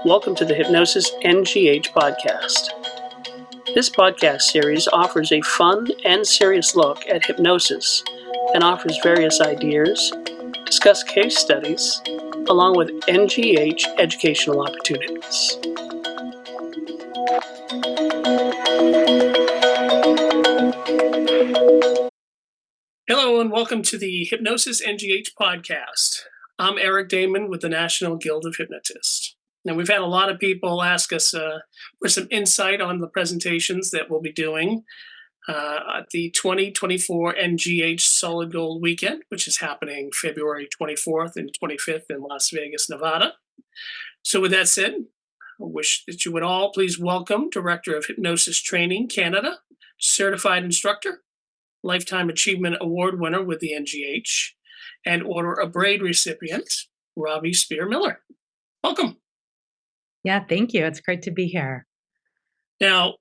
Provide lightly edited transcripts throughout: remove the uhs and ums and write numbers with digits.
Welcome to the Hypnosis NGH podcast. This podcast series offers a fun and serious look at hypnosis and offers various ideas, discuss case studies, along with NGH educational opportunities. Hello and welcome to the Hypnosis NGH podcast. I'm Eric Damon with the National Guild of Hypnotists. Now, we've had a lot of people ask us for some insight on the presentations that we'll be doing at the 2024 NGH Solid Gold Weekend, which is happening February 24th and 25th in Las Vegas, Nevada. So with that said, I wish that you would all please welcome Director of Hypnosis Training Canada, Certified Instructor, Lifetime Achievement Award winner with the NGH, and Order of Braid recipient, Robbie Spier Miller. Welcome. Yeah, thank you. It's great to be here. Now,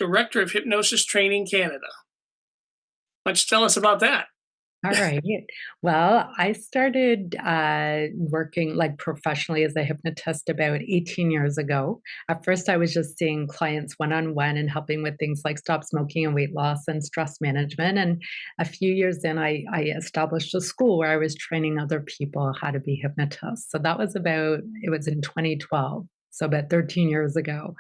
Director of Hypnosis Training Canada. Why don't you tell us about that? All right. Well, I started working professionally as a hypnotist about 18 years ago. At first, I was just seeing clients one-on-one and helping with things like stop smoking and weight loss and stress management. And a few years in, I established a school where I was training other people how to be hypnotists. So it was in 2012. So about 13 years ago.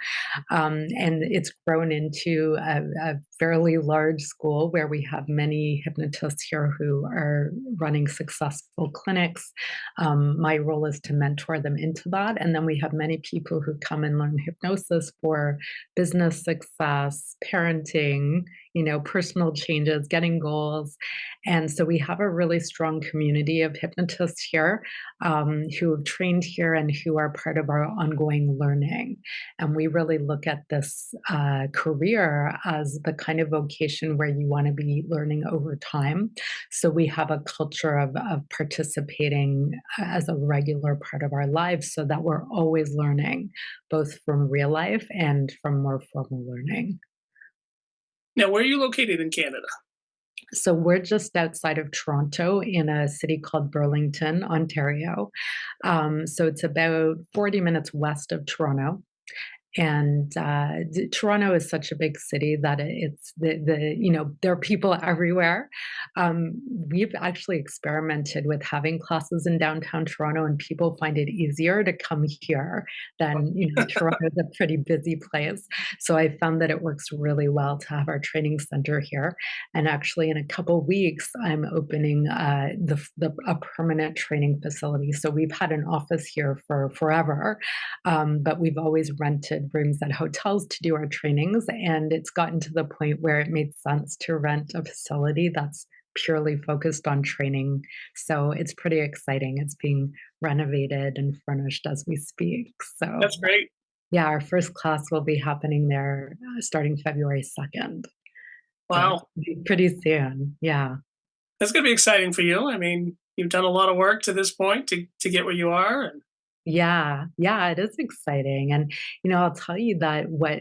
And it's grown into a fairly large school where we have many hypnotists here who are running successful clinics. My role is to mentor them into that. And then we have many people who come and learn hypnosis for business success, parenting, personal changes, getting goals. And so we have a really strong community of hypnotists here who have trained here and who are part of our ongoing learning. And we really look at this career as the kind of vocation where you want to be learning over time. So we have a culture of participating as a regular part of our lives so that we're always learning, both from real life and from more formal learning. Now, where are you located in Canada? So we're just outside of Toronto in a city called Burlington, Ontario. So it's about 40 minutes west of Toronto. And Toronto is such a big city that it's there are people everywhere. We've actually experimented with having classes in downtown Toronto, and people find it easier to come here than Toronto is a pretty busy place. So I found that it works really well to have our training center here. And actually, in a couple weeks, I'm opening a permanent training facility. So we've had an office here for forever, but we've always rented rooms at hotels to do our trainings. And it's gotten to the point where it made sense to rent a facility that's purely focused on training. So it's pretty exciting. It's being renovated and furnished as we speak. So that's great. Yeah, our first class will be happening there starting February 2nd. Wow. So pretty soon. Yeah. That's going to be exciting for you. I mean, you've done a lot of work to this point to get where you are. And yeah, it is exciting. And, I'll tell you that what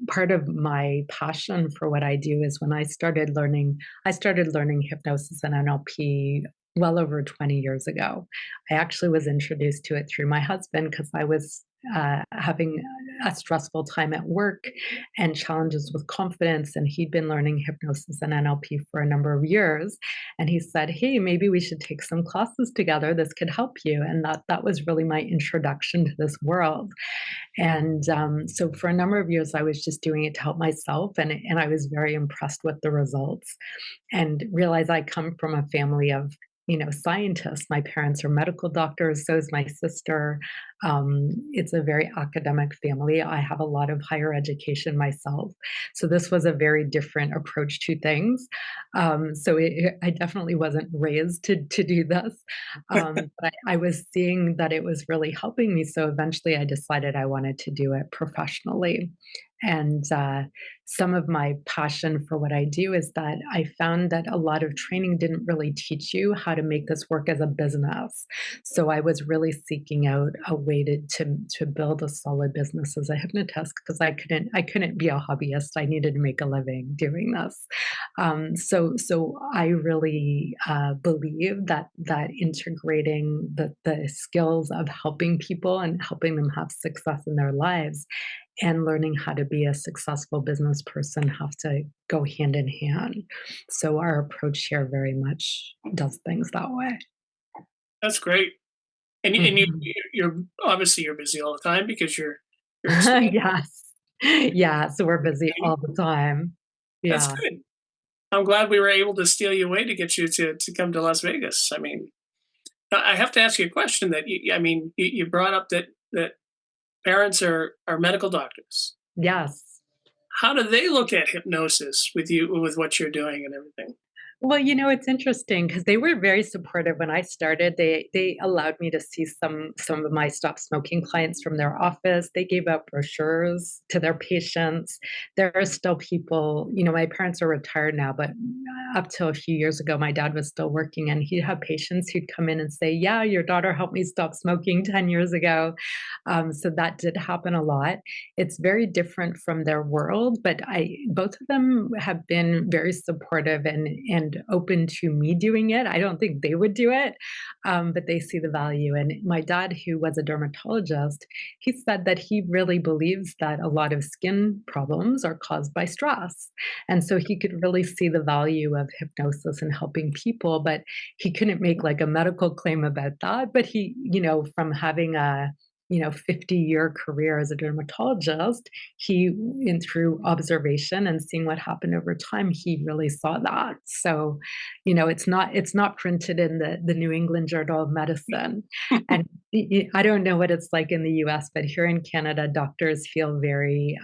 part of my passion for what I do is when I started learning hypnosis and NLP well over 20 years ago. I actually was introduced to it through my husband because I was having a stressful time at work and challenges with confidence. And he'd been learning hypnosis and NLP for a number of years. And he said, "Hey, maybe we should take some classes together. This could help you." And that was really my introduction to this world. And so for a number of years, I was just doing it to help myself. And I was very impressed with the results and realized I come from a family of scientists. My parents are medical doctors, so is my sister. It's a very academic family. I have a lot of higher education myself. So this was a very different approach to things. I definitely wasn't raised to do this. But I was seeing that it was really helping me. So eventually I decided I wanted to do it professionally. And some of my passion for what I do is that I found that a lot of training didn't really teach you how to make this work as a business. So I was really seeking out a way to build a solid business as a hypnotist because I couldn't be a hobbyist. I needed to make a living doing this. So I really believe that integrating the skills of helping people and helping them have success in their lives and learning how to be a successful business person have to go hand in hand. So our approach here very much does things that way. That's great. And Mhm. you're obviously you're busy all the time because you're expanding. Yes. Yeah, so we're busy all the time. That's Yeah. good. I'm glad we were able to steal you away to get you to come to Las Vegas. I mean, I have to ask you a question that I mean, you brought up that parents are medical doctors. Yes. How do they look at hypnosis with you with what you're doing and everything? Well, it's interesting because they were very supportive when I started. They allowed me to see some of my stop smoking clients from their office. They gave out brochures to their patients. There are still people, my parents are retired now, but up till a few years ago, my dad was still working and he'd have patients who'd come in and say, "Yeah, your daughter helped me stop smoking 10 years ago." So that did happen a lot. It's very different from their world, but I both of them have been very supportive and open to me doing it. I don't think they would do it, but they see the value. And my dad, who was a dermatologist, he said that he really believes that a lot of skin problems are caused by stress. And so he could really see the value of hypnosis and helping people, but he couldn't make like a medical claim about that. But he, from having a 50-year career as a dermatologist, he in through observation and seeing what happened over time, he really saw that. So, it's not printed in the New England Journal of Medicine. And I don't know what it's like in the US, but here in Canada, doctors feel very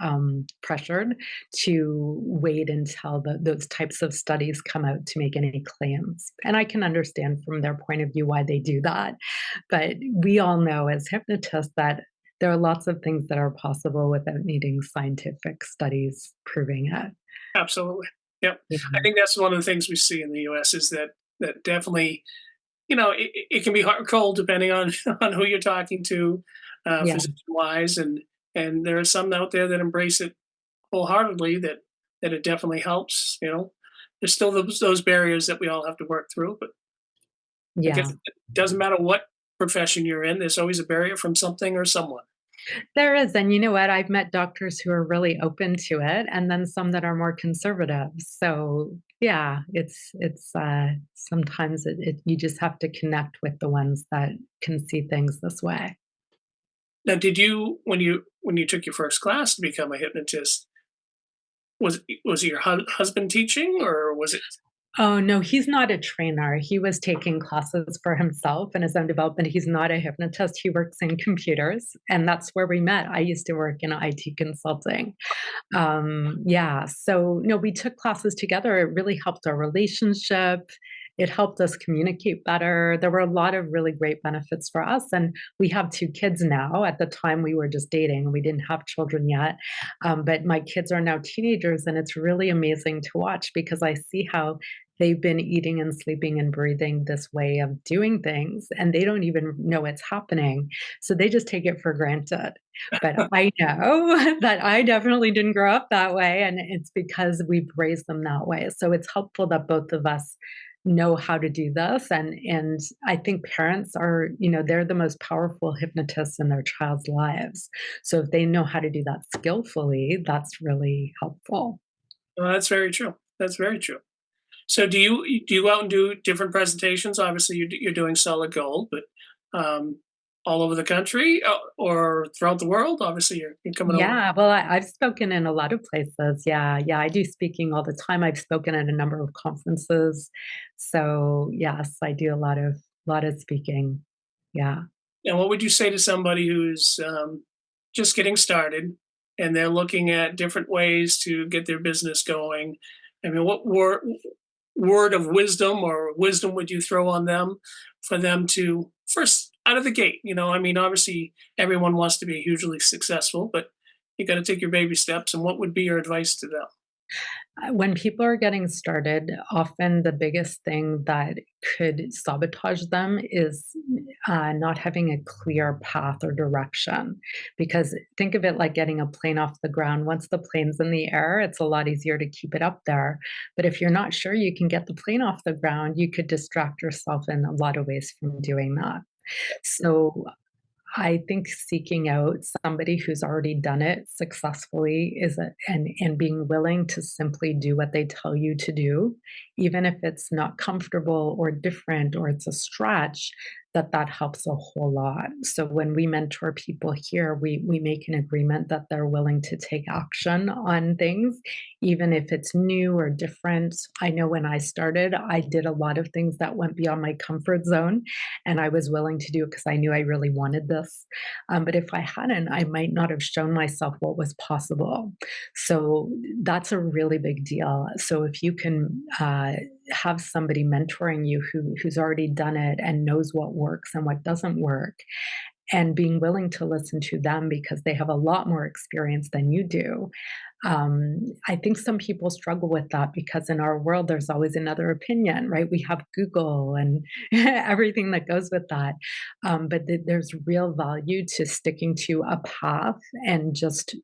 pressured to wait until those types of studies come out to make any claims. And I can understand from their point of view why they do that. But we all know as hypnotists that there are lots of things that are possible without needing scientific studies proving it. Absolutely. Yep. I Mhm. think that's one of the things we see in the US is that definitely, it can be hot or cold depending on on who you're talking to, Yeah, physician wise, and there are some out there that embrace it wholeheartedly that it definitely helps. There's still those barriers that we all have to work through, but I guess yeah. it doesn't matter what profession you're in. There's always a barrier from something or someone. There is, and you know what? I've met doctors who are really open to it, and then some that are more conservative. So, yeah, it's sometimes you just have to connect with the ones that can see things this way. Now, did you when you took your first class to become a hypnotist, was it your husband teaching or was it? Oh, no, he's not a trainer. He was taking classes for himself and his own development. He's not a hypnotist. He works in computers, and that's where we met. I used to work in IT consulting. Yeah, so no, we took classes together. It really helped our relationship. It helped us communicate better. There were a lot of really great benefits for us. And we have two kids now. At the time, we were just dating. We didn't have children yet. But my kids are now teenagers, and it's really amazing to watch because I see how they've been eating and sleeping and breathing this way of doing things, and they don't even know it's happening. So they just take it for granted. But I know that I definitely didn't grow up that way, and it's because we've raised them that way. So it's helpful that both of us know how to do this, and I think parents are, they're the most powerful hypnotists in their child's lives. So if they know how to do that skillfully, that's really helpful. Well, that's very true. That's very true. So do you go out and do different presentations? Obviously, you're doing solid gold, but all over the country or throughout the world. Obviously, you're coming over. Yeah, well, I've spoken in a lot of places. Yeah, yeah, I do speaking all the time. I've spoken at a number of conferences. So, yes, I do a lot of speaking. Yeah. And what would you say to somebody who's just getting started and they're looking at different ways to get their business going? I mean, what word of wisdom or wisdom would you throw on them for them to first out of the gate? I mean, obviously everyone wants to be hugely successful, but You got to take your baby steps. And what would be your advice to them? When people are getting started, often the biggest thing that could sabotage them is not having a clear path or direction. Because think of it like getting a plane off the ground. Once the plane's in the air, it's a lot easier to keep it up there. But if you're not sure you can get the plane off the ground, you could distract yourself in a lot of ways from doing that. So I think seeking out somebody who's already done it successfully is and being willing to simply do what they tell you to do, even if it's not comfortable or different or it's a stretch, that helps a whole lot. So when we mentor people here, we make an agreement that they're willing to take action on things, even if it's new or different. I know when I started, I did a lot of things that went beyond my comfort zone and I was willing to do it because I knew I really wanted this. But if I hadn't, I might not have shown myself what was possible. So that's a really big deal. So if you can have somebody mentoring you who's already done it and knows what works and what doesn't work, and being willing to listen to them because they have a lot more experience than you do. I think some people struggle with that because in our world, there's always another opinion, right? We have Google and everything that goes with that. But there's real value to sticking to a path and just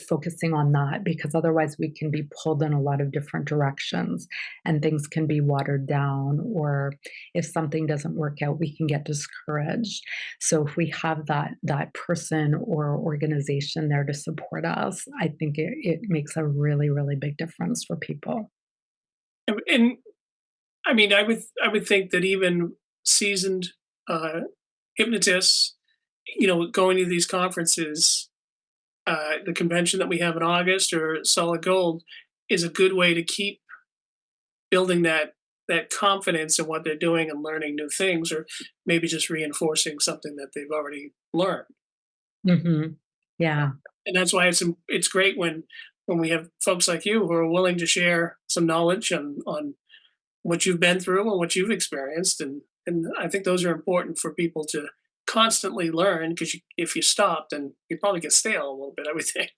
focusing on that because otherwise we can be pulled in a lot of different directions and things can be watered down or if something doesn't work out we can get discouraged. So if we have that person or organization there to support us, I think it makes a really really big difference for people. And I mean, I would think that even seasoned uh, hypnotists, going to these conferences, the convention that we have in August or Solid Gold, is a good way to keep building that confidence in what they're doing and learning new things, or maybe just reinforcing something that they've already learned. Hmm. Yeah. And that's why it's great when we have folks like you who are willing to share some knowledge on what you've been through and what you've experienced, and I think those are important for people to constantly learn because if you stop, then you probably get stale a little bit. I would think.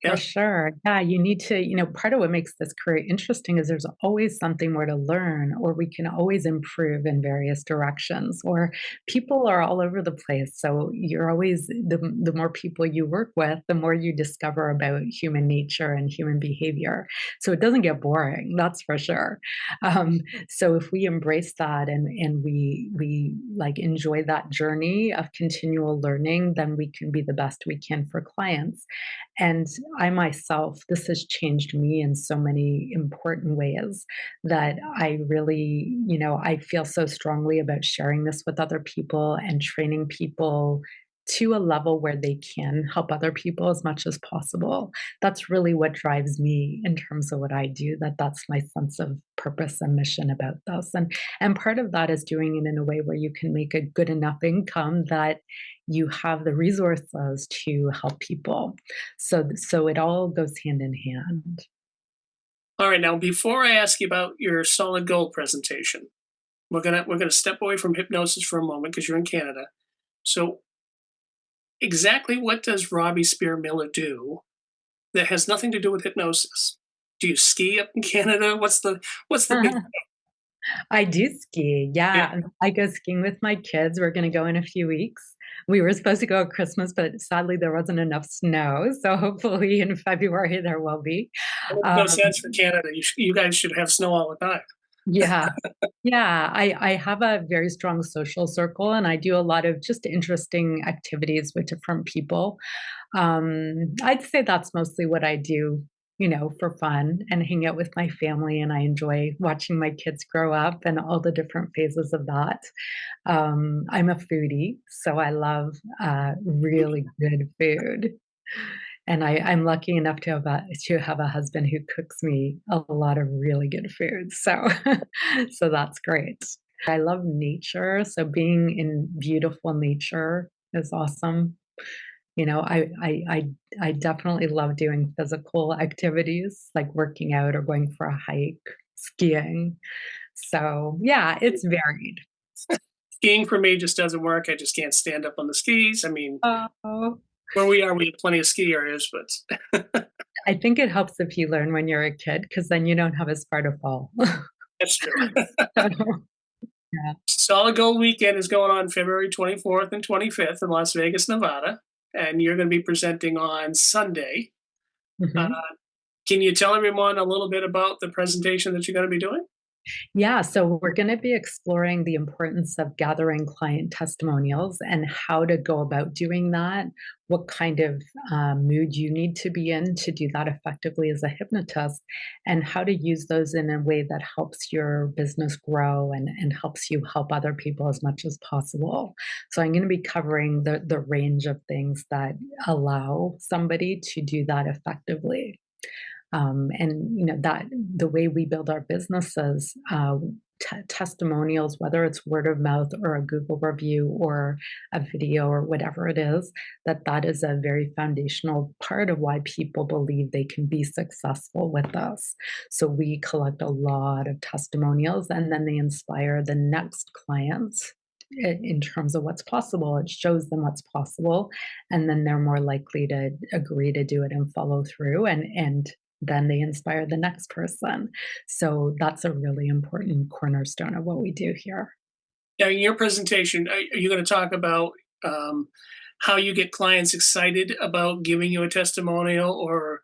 For Yeah. sure. Yeah, you need to, part of what makes this career interesting is there's always something more to learn, or we can always improve in various directions, or people are all over the place. So you're always, the more people you work with, the more you discover about human nature and human behavior. So it doesn't get boring, that's for sure. Um, so if we embrace that and we like enjoy that journey of continual learning, then we can be the best we can for clients. And I myself, this has changed me in so many important ways that I really, I feel so strongly about sharing this with other people and training people to a level where they can help other people as much as possible. That's really what drives me in terms of what I do, that's my sense of purpose and mission about this. And part of that is doing it in a way where you can make a good enough income that you have the resources to help people. So it all goes hand in hand. All right. Now, before I ask you about your Solid Gold presentation, we're gonna step away from hypnosis for a moment because you're in Canada. So, exactly what does Robbie Spear Miller do that has nothing to do with hypnosis? Do you ski up in Canada? What's the big? I do ski, Yeah. yeah, I go skiing with my kids, we're gonna go in a few weeks. We were supposed to go at Christmas, but sadly there wasn't enough snow, so hopefully in February there will be. It makes no Um, sense for Canada. You guys should have snow all the time. yeah. Yeah, I have a very strong social circle, and I do a lot of just interesting activities with different people. I'd say that's mostly what I do, for fun and hang out with my family, and I enjoy watching my kids grow up and all the different phases of that. I'm a foodie, so I love, really good food, and I'm lucky enough to have a husband who cooks me a lot of really good food, so so that's great. I love nature, so being in beautiful nature is awesome. I definitely love doing physical activities, like working out or going for a hike, skiing. So, yeah, it's varied. Skiing for me just doesn't work. I just can't stand up on the skis. I mean, Oh. Where we are, we have plenty of ski areas, but I think it helps if you learn when you're a kid, because then you don't have as far to fall. that's true. So, yeah. Solid Gold Weekend is going on February 24th and 25th in Las Vegas, Nevada, and you're going to be presenting on Sunday. Uh, Mhm. can you tell everyone a little bit about the presentation that you're going to be doing? Yeah, so we're going to be exploring the importance of gathering client testimonials and how to go about doing that, what kind of mood you need to be in to do that effectively as a hypnotist, and how to use those in a way that helps your business grow and helps you help other people as much as possible. So I'm going to be covering the range of things that allow somebody to do that effectively. And that the way we build our businesses, testimonials, whether it's word of mouth or a Google review or a video or whatever it is, that is a very foundational part of why people believe they can be successful with us. So we collect a lot of testimonials, and then they inspire the next clients in terms of what's possible. It shows them what's possible, and then they're more likely to agree to do it and follow through, and then they inspire the next person. So that's a really important cornerstone of what we do here. Now, in your presentation, are you going to talk about um, how you get clients excited about giving you a testimonial, or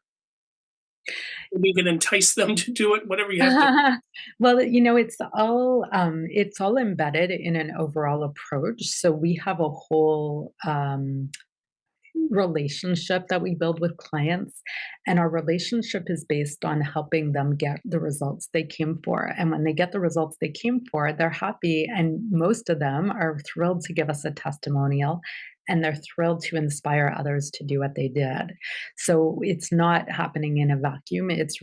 maybe you can entice them to do it? Whatever you have to. Well, it's all embedded in an overall approach. So we have a whole relationship that we build with clients, and our relationship is based on helping them get the results they came for. And when they get the results they came for, they're happy, and most of them are thrilled to give us a testimonial, and they're thrilled to inspire others to do what they did. So it's not happening in a vacuum. It's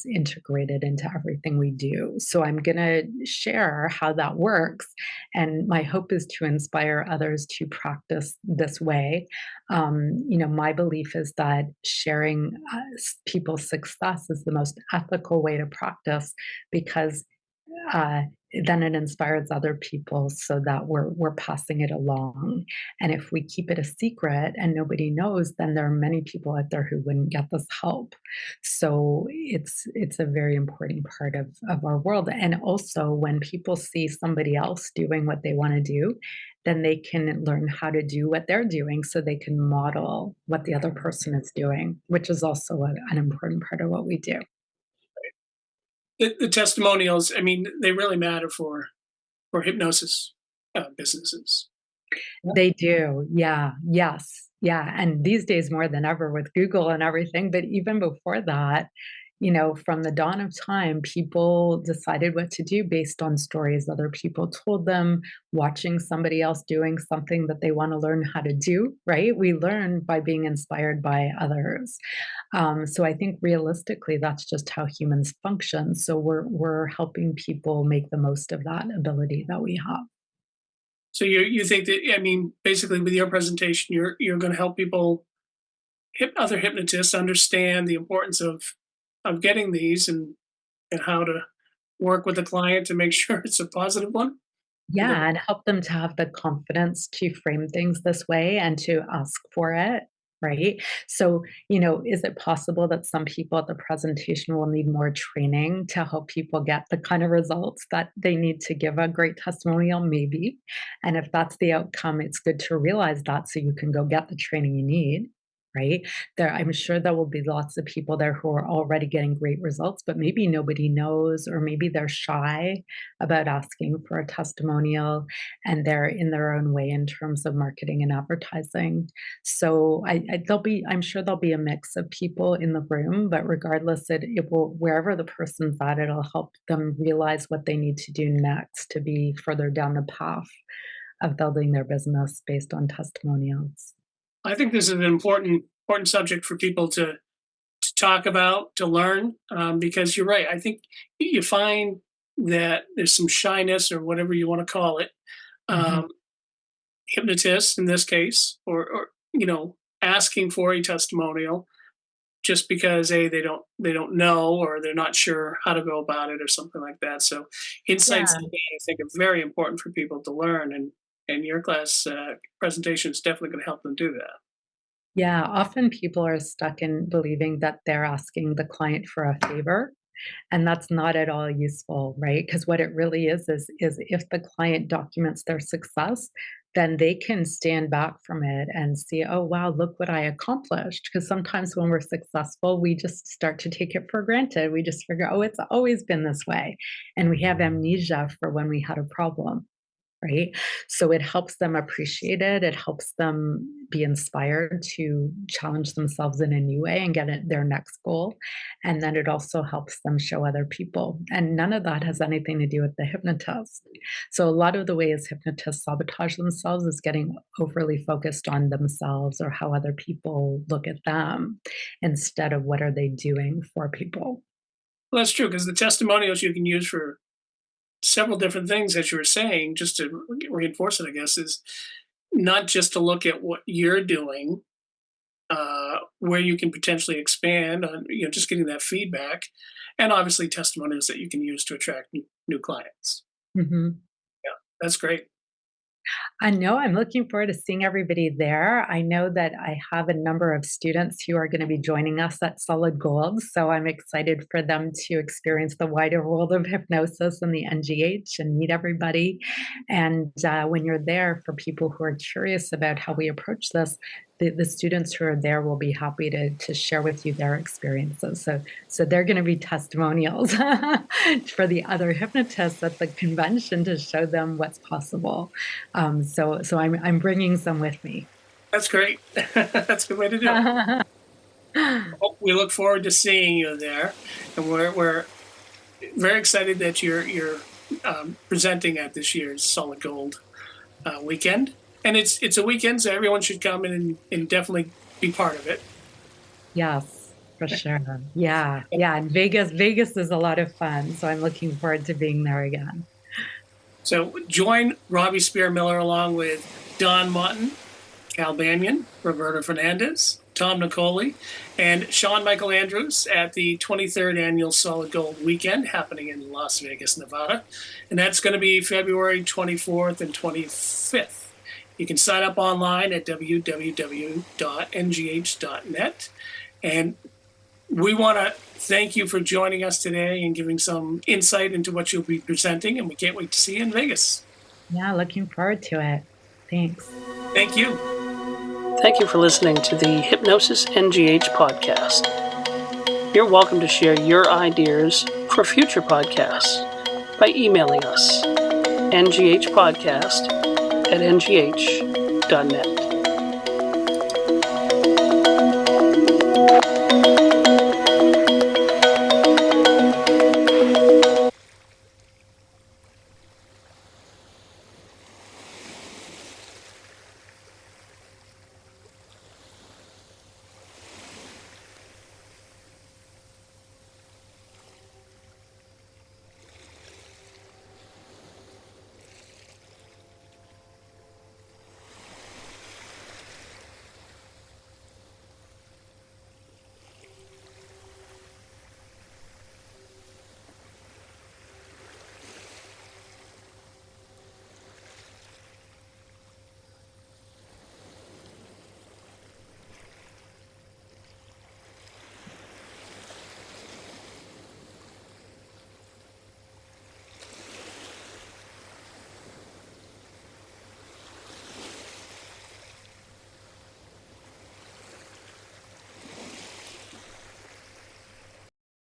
integrated into everything we do. So I'm going to share how that works, and my hope is to inspire others to practice this way. My belief is that sharing people's success is the most ethical way to practice, because uh, then it inspires other people so that we're passing it along. And if we keep it a secret and nobody knows, then there are many people out there who wouldn't get this help. So it's a very important part of our world. And also, when people see somebody else doing what they want to do, then they can learn how to do what they're doing, so they can model what the other person is doing, which is also an important part of what we do. The testimonials, I mean, they really matter for hypnosis businesses. They do. Yeah. Yes. Yeah. And these days more than ever with Google and everything. But even before that, from the dawn of time, people decided what to do based on stories other people told them, watching somebody else doing something that they want to learn how to do, right? We learn by being inspired by others. So I think realistically, that's just how humans function. So we're helping people make the most of that ability that we have. So you think that, I mean, basically with your presentation, you're going to help people, other hypnotists, understand the importance of getting these, and how to work with the client to make sure it's a positive one. Is that Yeah, and help them to have the confidence to frame things this way and to ask for it, right? So, is it possible that some people at the presentation will need more training to help people get the kind of results that they need to give a great testimonial? Maybe. And if that's the outcome, it's good to realize that so you can go get the training you need. Right I'm sure there will be lots of people there who are already getting great results, but maybe nobody knows, or maybe they're shy about asking for a testimonial, and they're in their own way in terms of marketing and advertising. So I'm sure there'll be a mix of people in the room, but regardless, it will, wherever the person's at, it'll help them realize what they need to do next to be further down the path of building their business based on testimonials. I think this is an important subject for people to talk about, to learn, because you're right. I think you find that there's some shyness, or whatever you want to call it, Mhm. um, hypnotists in this case, or asking for a testimonial just because they don't know, or they're not sure how to go about it, or something like that. So insights Yeah. like that, I think, are very important for people to learn, and your class presentation is definitely going to help them do that. Yeah, often people are stuck in believing that they're asking the client for a favor, and that's not at all useful, right? Because what it really is if the client documents their success, then they can stand back from it and see, "Oh, wow, look what I accomplished." Because sometimes when we're successful, we just start to take it for granted. We just figure, "Oh, it's always been this way," and we have amnesia for when we had a problem. Right? So it helps them appreciate it. It helps them be inspired to challenge themselves in a new way and get at their next goal. And then it also helps them show other people. And none of that has anything to do with the hypnotist. So a lot of the ways hypnotists sabotage themselves is getting overly focused on themselves or how other people look at them instead of what are they doing for people. Well, that's true because the testimonials you can use for several different things, as you were saying, just to reinforce it, I guess, is not just to look at what you're doing, where you can potentially expand on, just getting that feedback, and obviously testimonials that you can use to attract new clients. Mhm. Yeah, that's great. I know I'm looking forward to seeing everybody there. I know that I have a number of students who are going to be joining us at Solid Gold, so I'm excited for them to experience the wider world of hypnosis and the NGH and meet everybody. And when you're there, for people who are curious about how we approach this, the students who are there will be happy to share with you their experiences. So they're going to be testimonials for the other hypnotists at the convention to show them what's possible. So I'm bringing some with me. That's great. That's a good way to do it. Well, we look forward to seeing you there, and we're very excited that you're presenting at this year's Solid Gold weekend. And it's a weekend, so everyone should come in and definitely be part of it. Yes, for sure. Yeah, yeah, and Vegas is a lot of fun, so I'm looking forward to being there again. So join Robbie Spier Miller along with Don Mutton, Cal Banyan, Roberta Fernandez, Tom Nicoli, and Sean Michael Andrews at the 23rd Annual Solid Gold Weekend happening in Las Vegas, Nevada. And that's going to be February 24th and 25th. You can sign up online at www.ngh.net. And we want to thank you for joining us today and giving some insight into what you'll be presenting. And we can't wait to see you in Vegas. Yeah, looking forward to it. Thanks. Thank you. Thank you for listening to the Hypnosis NGH podcast. You're welcome to share your ideas for future podcasts by emailing us, nghpodcast@ngh.net.